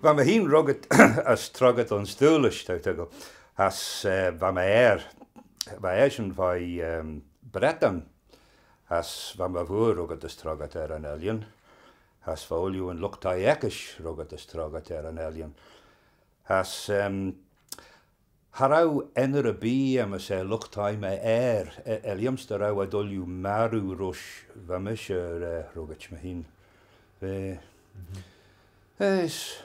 Van me heen rugged as trugget on stoelish go. As van me van Breton. As van me voor rugged as trugget an alien. As voor you en look tai ekish rugged as trugget an alien. As harau enere bi am se look tai me eliams rau adol you maru rush van me rugged me heen. As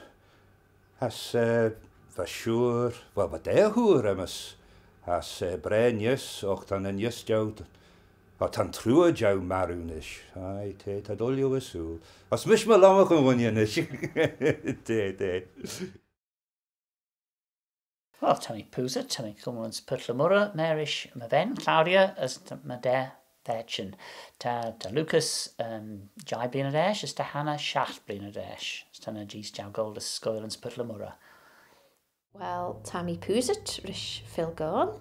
sure, wel wat hoor emas, as brainjes, och dan en jes jout, wat dan true jou marunish, ai te adolio esu, as mish me lamach en wonjenish, te. Well, Tammy Poosa, Tammy Cumberland's Putlamura, Marish, Maven, Claudia, as my dare. Derchen, ta Lucas Jai Blinadesh, as ta Hannah Shacht Blinadesh, as ta na G's Jow Goldus Scoilans Putlamura. Well, Tammy Poosit, Rish Phil Gorn,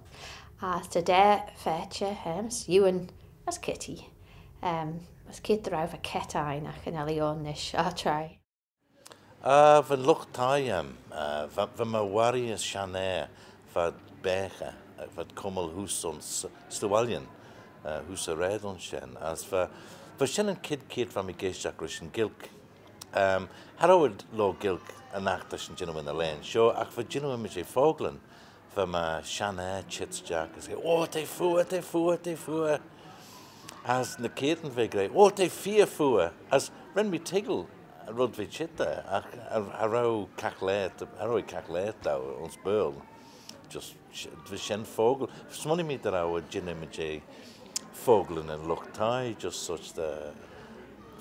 as ta dare fetcher as Ewan as Kitty, as Kit the over Ketine, I can Elion Nish, I'll try. Van look tayam, van my warriors Shanair, van Becha, van Kummel Husson Stewalian. Who's a red on Shen, as for Shen and kid from a Kissack and Gilk. Harold Law Gilk and actors and gentlemen in the lane. Sure, ach for gentlemen with a foglen from a Shanna Chits Jack and say, oh, they fu. As the Caton very great, oh, they fear fu. As when we tiggle, Rod vi chitta, Harrow Cacklet, on Spurl. Just the Shen Fogel. Smoney me that our gentlemen with a Foglen and look tie, just such the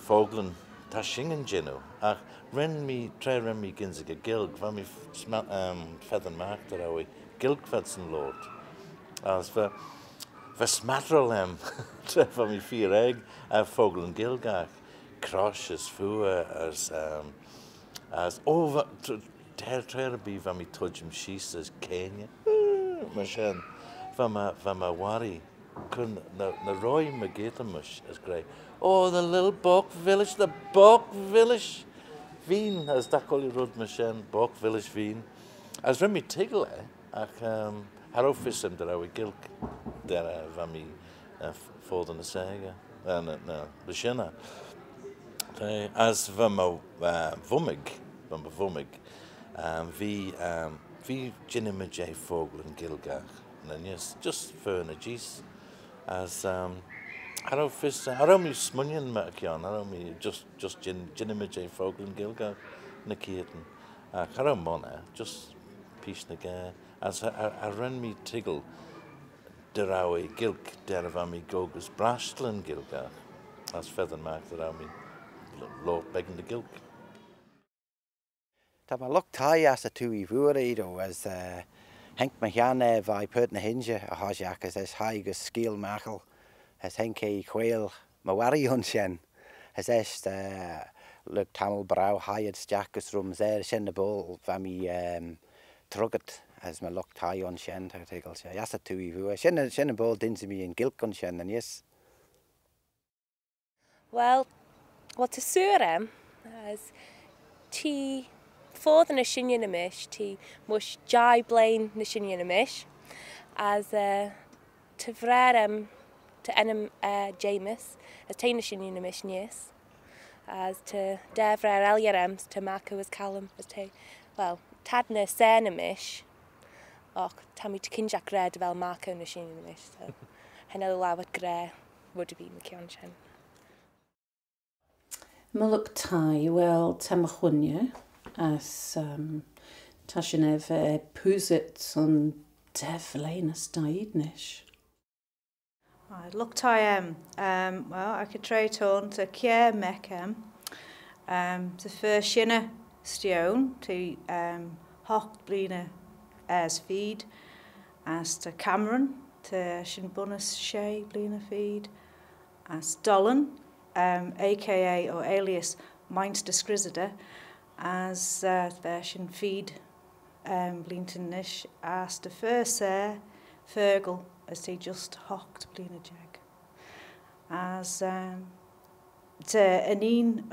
Foglen tashingen genu. Ach, ren me ginzig a gilg, van me feather mark that our gilg fedsen lord. As for smatterel van me fear egg, Foglen gilgach, crush as fua as over try to be van me touch him she says Kenya. Mashen van my worry. Kun na Roy Magetamush is great. Oh, the little Buck Village, Veen, as that call you Rod Mashen, Buck Village Veen. As when me tiggle, Harrow Fissem that I would gilk there van me for the Saga. No, the Shinna. As van my Vumig, vi Jinnimajay Fogel and Gilgach. And yes, just for energies. As Harrow Fiss, Harrow me Smunnion Merkion, Harrow me just Jinnimajay Fogel and Gilgach, Nakiatan. Harrow Mona, just peace nagay. As I ran me tiggle, Derawi Gilk, Deravami Gogus Brastlin Gilgach. As feather mark that I mean, Lord begging the Gilk. Tama look tie as a tui vuorido as Henk Mahane vai pertna hinge a hajak as haigus skill machel as Henke quail mawari unshen as est look tamil brow hired jackus rum there shen the ball vami truget as my look tie on shen tackles as a tui vu shen the ball didn't me in gilk on shen and yes. Well, what a surem as tea. For the Nishinyanamish, to mush Jai Blaine Nishinyanamish, as to Vrerem to Enem Jamis, as to Nishinyanamish Nies, as to Devrer Elyarems to Marco as Callum, as to, well, Tadna Senamish, or Tammy to Kinjak Red of El Marco Nishinyanamish, so Henel Lawat Gre would be McKeonshen. Muluk Tai, well, Tamachunya. As Tashanev Puzit on Devlane Staidnish. I looked well, I could try it on to Kier Meckham, the first Shinna Stone to Hock Blina as feed, as to Cameron to Shinbunus Shay Blina feed, as Dolan, aka or alias Mainster Skrizida, as version feed Blinton Nish as the first Fergal as they just hocked Blina Jag. As to Anine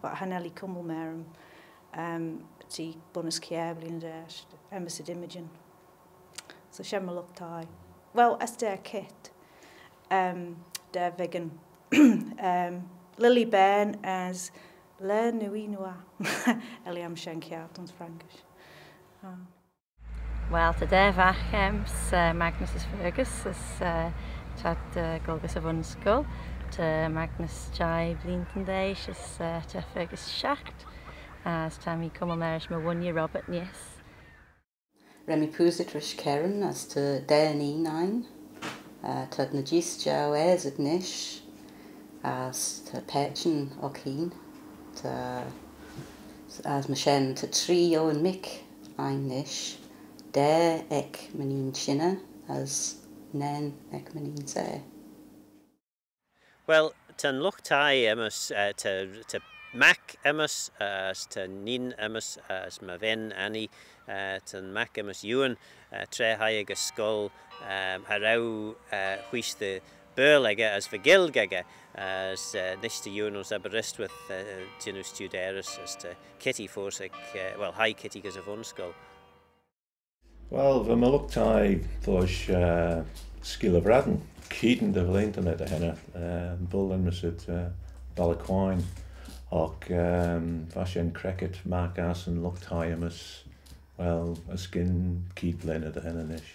but Hanelli Cummelmerum ti bonus care blin dash embassy Imogen. So shema look tie. Well, as their kit, their vegan. Lily Ben as Le Nui Noa. Eliam Shankiart on Frankish. Wel, today vachems Magnus is Fergus as chat Golgus of Unskull to Magnus Jai Blintendeish as to Fergus Schacht as Tammy Cummelmerish Mawunya Robert Nies. Remy Puzit Rish Karen as to Dani 9 to Najis Jow Ezid Nish as to Petchen O'Keen to as Mashen to Trio and Mick Ein Nish De Ek Manin Shinna as Nen Ek Manin Se. Well, tan lucht tai emus to Mac emus as to Nin emus as Maven Annie tan Mac emus Ewan tre haig skull harau which the burlega as Vigilgega as Nista Ewan aberist with Genus Tuderis as to Kitty Forsic well hi Kitty goes of unskull. Well, fy malwgtai ddwys sgil y fradden. Cydyn dy fel internet a hynna. Bwl yn mysyd Balaquine. Ac fashion cricket mark as yn lwgtai ymys, well, ysgyn cyd blen y hynna nish.